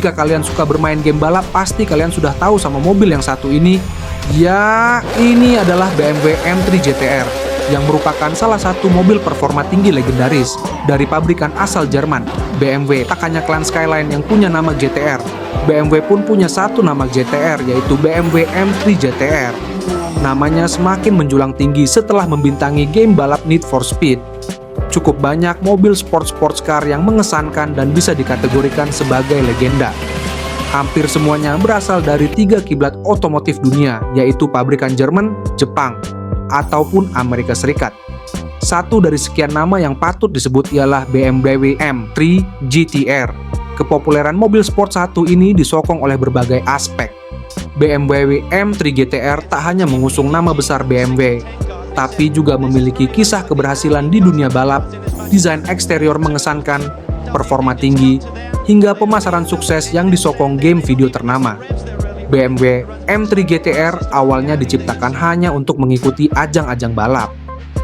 Jika kalian suka bermain game balap, pasti kalian sudah tahu sama mobil yang satu ini. Ya, ini adalah BMW M3 GTR yang merupakan salah satu mobil performa tinggi legendaris dari pabrikan asal Jerman. BMW tak hanya klan Skyline yang punya nama GTR, BMW pun punya satu nama GTR, yaitu BMW M3 GTR. Namanya semakin menjulang tinggi setelah membintangi game balap Need for Speed. Cukup banyak mobil sports car yang mengesankan dan bisa dikategorikan sebagai legenda. Hampir semuanya berasal dari 3 kiblat otomotif dunia, yaitu pabrikan Jerman, Jepang, ataupun Amerika Serikat. Satu dari sekian nama yang patut disebut ialah BMW M3 GTR. Kepopuleran mobil sport satu ini disokong oleh berbagai aspek. BMW M3 GTR tak hanya mengusung nama besar BMW, tapi juga memiliki kisah keberhasilan di dunia balap, desain eksterior mengesankan, performa tinggi, hingga pemasaran sukses yang disokong game video ternama. BMW M3 GTR awalnya diciptakan hanya untuk mengikuti ajang-ajang balap.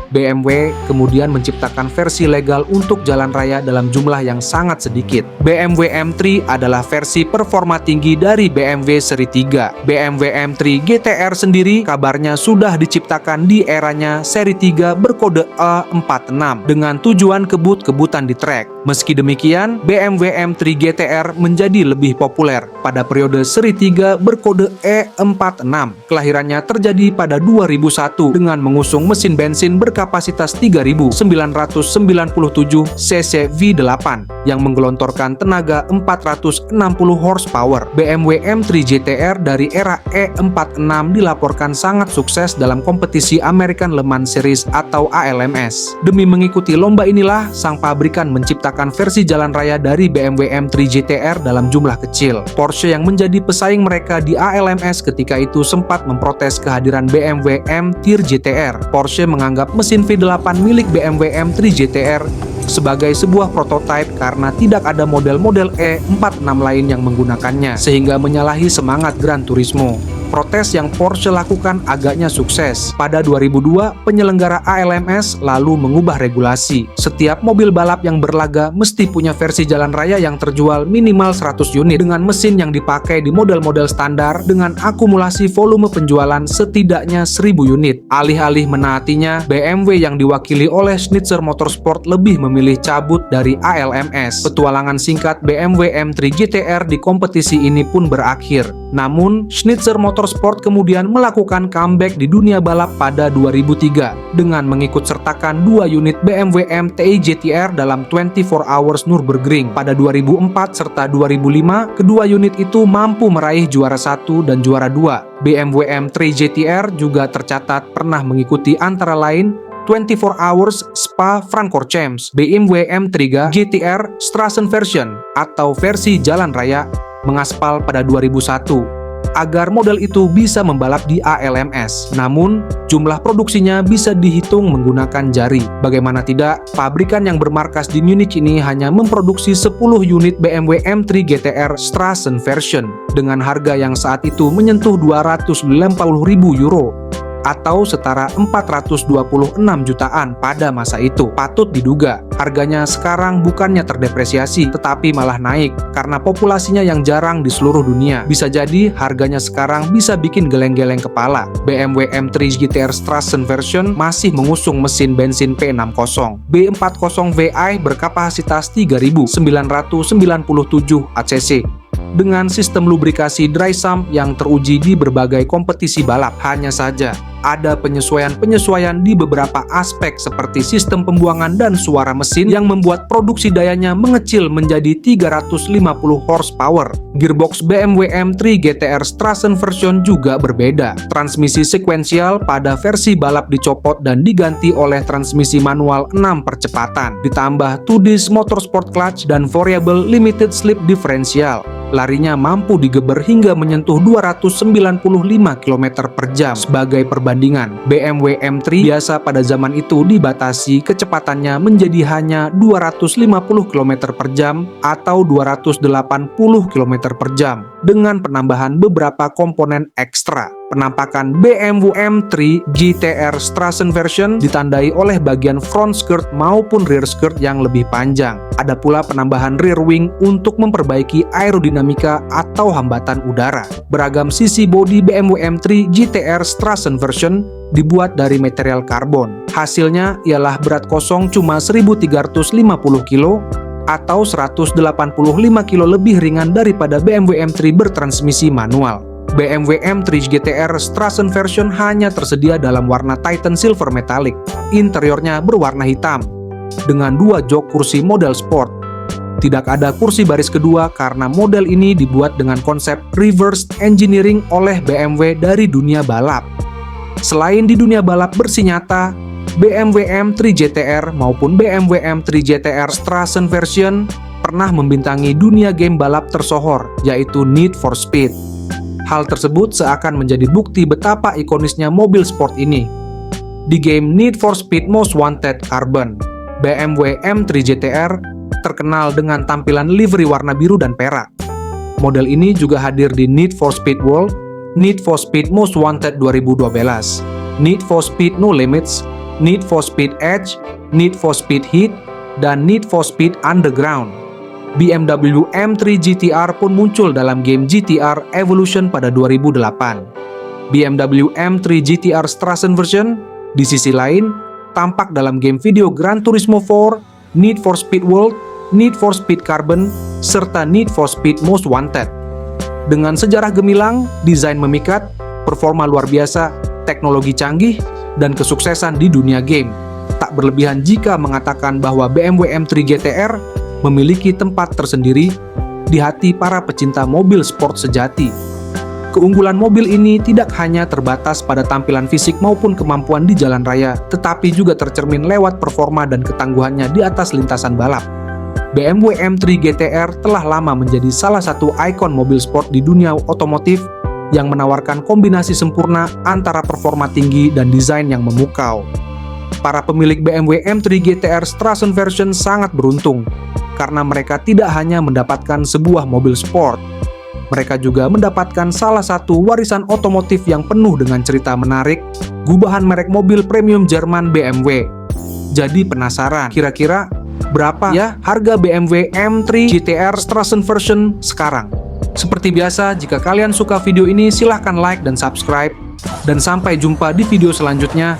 BMW kemudian menciptakan versi legal untuk jalan raya dalam jumlah yang sangat sedikit. BMW M3 adalah versi performa tinggi dari BMW seri 3. BMW M3 GTR sendiri kabarnya sudah diciptakan di eranya seri 3 berkode E46 dengan tujuan kebut-kebutan di trek. Meski demikian, BMW M3 GTR menjadi lebih populer pada periode seri 3 berkode E46. Kelahirannya terjadi pada 2001 dengan mengusung mesin bensin berkapasitas 3.997 cc V8 yang menggelontorkan tenaga 460 horsepower. BMW M3 GTR dari era E46 dilaporkan sangat sukses dalam kompetisi American Le Mans Series atau ALMS. Demi mengikuti lomba inilah, sang pabrikan menciptakan versi jalan raya dari BMW M3 GTR dalam jumlah kecil. Porsche yang menjadi pesaing mereka di ALMS ketika itu sempat memprotes kehadiran BMW M3 GTR. Porsche menganggap mesin V8 milik BMW M3 GTR sebagai sebuah prototipe karena tidak ada model-model E46 lain yang menggunakannya, sehingga menyalahi semangat Gran Turismo. Protes yang Porsche lakukan agaknya sukses. Pada 2002, penyelenggara ALMS lalu mengubah regulasi. Setiap mobil balap yang berlaga mesti punya versi jalan raya yang terjual minimal 100 unit dengan mesin yang dipakai di model-model standar dengan akumulasi volume penjualan setidaknya 1000 unit. Alih-alih menaatinya, BMW yang diwakili oleh Schnitzer Motorsport lebih memilih cabut dari ALMS. Petualangan singkat BMW M3 GTR di kompetisi ini pun berakhir. Namun, Schnitzer Motorsport kemudian melakukan comeback di dunia balap pada 2003 dengan mengikut sertakan 2 unit BMW M3 GTR dalam 24 Hours Nürburgring. Pada 2004 serta 2005, kedua unit itu mampu meraih juara 1 dan juara 2. BMW M3 GTR juga tercatat pernah mengikuti antara lain 24 Hours Spa-Francorchamps, BMW M3 GTR Strassen Version atau versi jalan raya mengaspal pada 2001 agar model itu bisa membalap di ALMS. Namun, jumlah produksinya bisa dihitung menggunakan jari. Bagaimana tidak, pabrikan yang bermarkas di Munich ini hanya memproduksi 10 unit BMW M3 GTR Strassen Version dengan harga yang saat itu menyentuh 290.000 euro atau setara 426 jutaan pada masa itu. Patut diduga, harganya sekarang bukannya terdepresiasi, tetapi malah naik karena populasinya yang jarang di seluruh dunia. Bisa jadi harganya sekarang bisa bikin geleng-geleng kepala. BMW M3 GTR Strassen Version masih mengusung mesin bensin P60. B40 VI berkapasitas 3.997 ACC. Dengan sistem lubrikasi dry sump yang teruji di berbagai kompetisi balap. Hanya saja, ada penyesuaian-penyesuaian di beberapa aspek seperti sistem pembuangan dan suara mesin yang membuat produksi dayanya mengecil menjadi 350 horsepower. Gearbox BMW M3 GTR Strassen Version juga berbeda. Transmisi sekuensial pada versi balap dicopot dan diganti oleh transmisi manual 6 percepatan, ditambah 2-disc motorsport clutch dan variable limited slip differential. Larinya mampu digeber hingga menyentuh 295 km per jam. Sebagai perbandingan, BMW M3 biasa pada zaman itu dibatasi kecepatannya menjadi hanya 250 km per jam atau 280 km per jam dengan penambahan beberapa komponen ekstra. Penampakan BMW M3 GTR Strassen version ditandai oleh bagian front skirt maupun rear skirt yang lebih panjang. Ada pula penambahan rear wing untuk memperbaiki aerodinamika atau hambatan udara. Beragam sisi bodi BMW M3 GTR Strassen version dibuat dari material karbon. Hasilnya ialah berat kosong cuma 1350 kg atau 185 kg lebih ringan daripada BMW M3 bertransmisi manual. BMW M3 GTR Strassen version hanya tersedia dalam warna Titan Silver Metallic. Interiornya berwarna hitam, dengan 2 jok kursi model sport. Tidak ada kursi baris kedua karena model ini dibuat dengan konsep reverse engineering oleh BMW dari dunia balap. Selain di dunia balap bersih nyata, BMW M3 GTR maupun BMW M3 GTR Strassen version pernah membintangi dunia game balap tersohor, yaitu Need for Speed. Hal tersebut seakan menjadi bukti betapa ikonisnya mobil sport ini. Di game Need for Speed Most Wanted Carbon, BMW M3 GTR terkenal dengan tampilan livery warna biru dan perak. Model ini juga hadir di Need for Speed World, Need for Speed Most Wanted 2012, Need for Speed No Limits, Need for Speed Edge, Need for Speed Heat, dan Need for Speed Underground. BMW M3 GTR pun muncul dalam game GTR Evolution pada 2008. BMW M3 GTR Strassen version, di sisi lain, tampak dalam game video Gran Turismo 4, Need for Speed World, Need for Speed Carbon, serta Need for Speed Most Wanted. Dengan sejarah gemilang, desain memikat, performa luar biasa, teknologi canggih, dan kesuksesan di dunia game, tak berlebihan jika mengatakan bahwa BMW M3 GTR memiliki tempat tersendiri di hati para pecinta mobil sport sejati. Keunggulan mobil ini tidak hanya terbatas pada tampilan fisik maupun kemampuan di jalan raya, tetapi juga tercermin lewat performa dan ketangguhannya di atas lintasan balap. BMW M3 GTR telah lama menjadi salah satu ikon mobil sport di dunia otomotif yang menawarkan kombinasi sempurna antara performa tinggi dan desain yang memukau. Para pemilik BMW M3 GTR Strassen version sangat beruntung, karena mereka tidak hanya mendapatkan sebuah mobil sport, mereka juga mendapatkan salah satu warisan otomotif yang penuh dengan cerita menarik, gubahan merek mobil premium Jerman BMW. Jadi penasaran, kira-kira berapa ya harga BMW M3 GTR Strassen version sekarang? Seperti biasa, jika kalian suka video ini silahkan like dan subscribe, dan sampai jumpa di video selanjutnya.